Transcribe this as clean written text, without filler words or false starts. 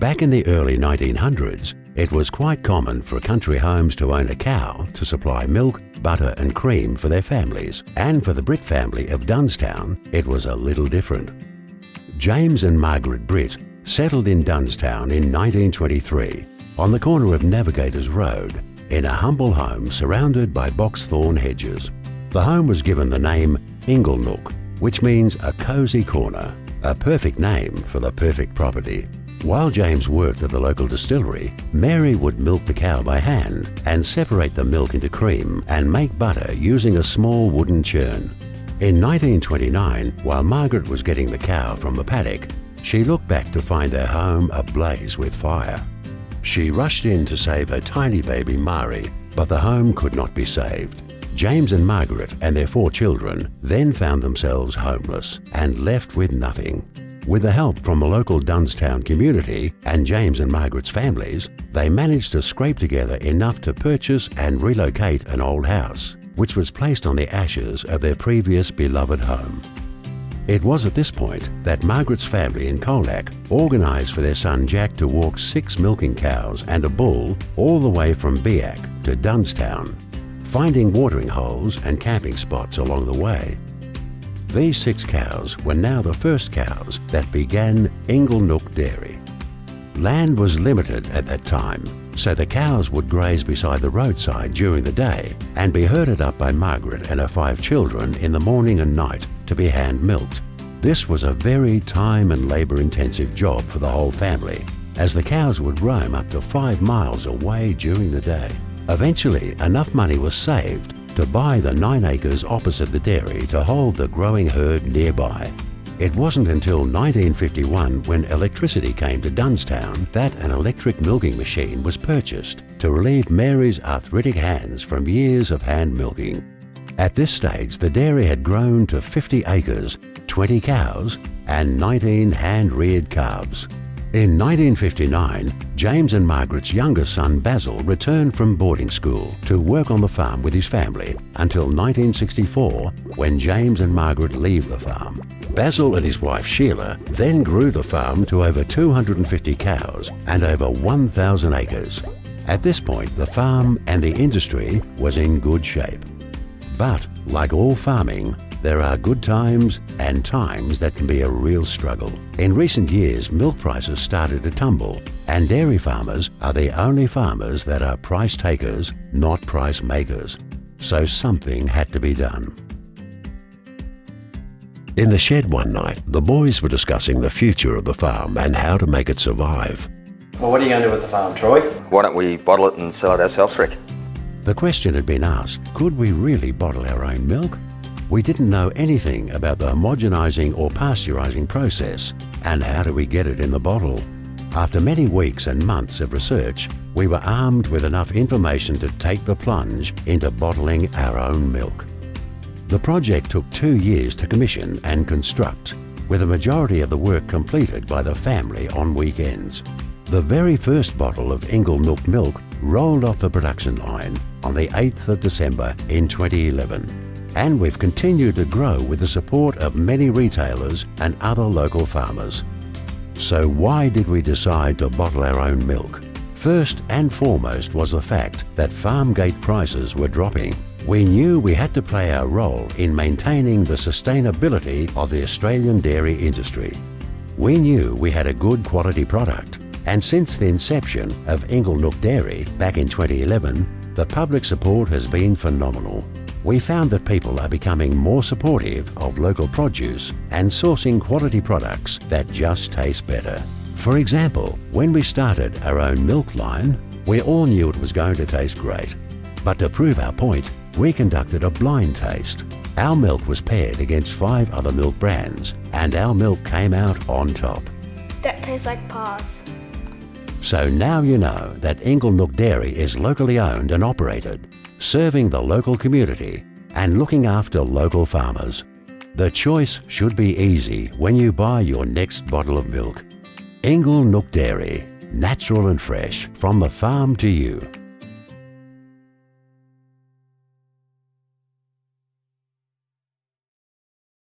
Back in the early 1900s, it was quite common for country homes to own a cow to supply milk, butter and cream for their families. And for the Britt family of Dunstown, it was a little different. James and Margaret Britt settled in Dunstown in 1923 on the corner of Navigators Road in a humble home surrounded by boxthorn hedges. The home was given the name Inglenook, which means a cosy corner, a perfect name for the perfect property. While James worked at the local distillery, Mary would milk the cow by hand and separate the milk into cream and make butter using a small wooden churn. In 1929, while Margaret was getting the cow from the paddock, she looked back to find their home ablaze with fire. She rushed in to save her tiny baby Mari, but the home could not be saved. James and Margaret and their 4 children then found themselves homeless and left with nothing. With the help from the local Dunstown community and James and Margaret's families, they managed to scrape together enough to purchase and relocate an old house, which was placed on the ashes of their previous beloved home. It was at this point that Margaret's family in Colac organised for their son Jack to walk 6 milking cows and a bull all the way from Biak to Dunstown, finding watering holes and camping spots along the way. These 6 cows were now the first cows that began Inglenook Dairy. Land was limited at that time, so the cows would graze beside the roadside during the day and be herded up by Margaret and her 5 children in the morning and night to be hand-milked. This was a very time and labour-intensive job for the whole family, as the cows would roam up to 5 miles away during the day. Eventually, enough money was saved to buy the 9 acres opposite the dairy to hold the growing herd nearby. It wasn't until 1951, when electricity came to Dunstown, that an electric milking machine was purchased to relieve Mary's arthritic hands from years of hand milking. At this stage, the dairy had grown to 50 acres, 20 cows and 19 hand-reared calves. In 1959, James and Margaret's younger son Basil returned from boarding school to work on the farm with his family until 1964, when James and Margaret leave the farm. Basil and his wife Sheila then grew the farm to over 250 cows and over 1,000 acres. At this point, the farm and the industry was in good shape. But like all farming, there are good times and times that can be a real struggle. In recent years, milk prices started to tumble, and dairy farmers are the only farmers that are price takers, not price makers. So something had to be done. In the shed one night, the boys were discussing the future of the farm and how to make it survive. Well, what are you going to do with the farm, Troy? Why don't we bottle it and sell it ourselves, Rick? The question had been asked, could we really bottle our own milk? We didn't know anything about the homogenizing or pasteurizing process, and how do we get it in the bottle? After many weeks and months of research, we were armed with enough information to take the plunge into bottling our own milk. The project took 2 years to commission and construct, with a majority of the work completed by the family on weekends. The very first bottle of Inglenook milk rolled off the production line on the 8th of December in 2011. And we've continued to grow with the support of many retailers and other local farmers. So why did we decide to bottle our own milk? First and foremost was the fact that farm gate prices were dropping. We knew we had to play our role in maintaining the sustainability of the Australian dairy industry. We knew we had a good quality product, and since the inception of Inglenook Dairy back in 2011, the public support has been phenomenal. We found that people are becoming more supportive of local produce and sourcing quality products that just taste better. For example, when we started our own milk line, we all knew it was going to taste great. But to prove our point, we conducted a blind taste. Our milk was paired against 5 other milk brands, and our milk came out on top. That tastes like paws. So now you know that Inglenook Dairy is locally owned and operated, serving the local community and looking after local farmers. The choice should be easy when you buy your next bottle of milk. Inglenook Dairy, natural and fresh from the farm to you.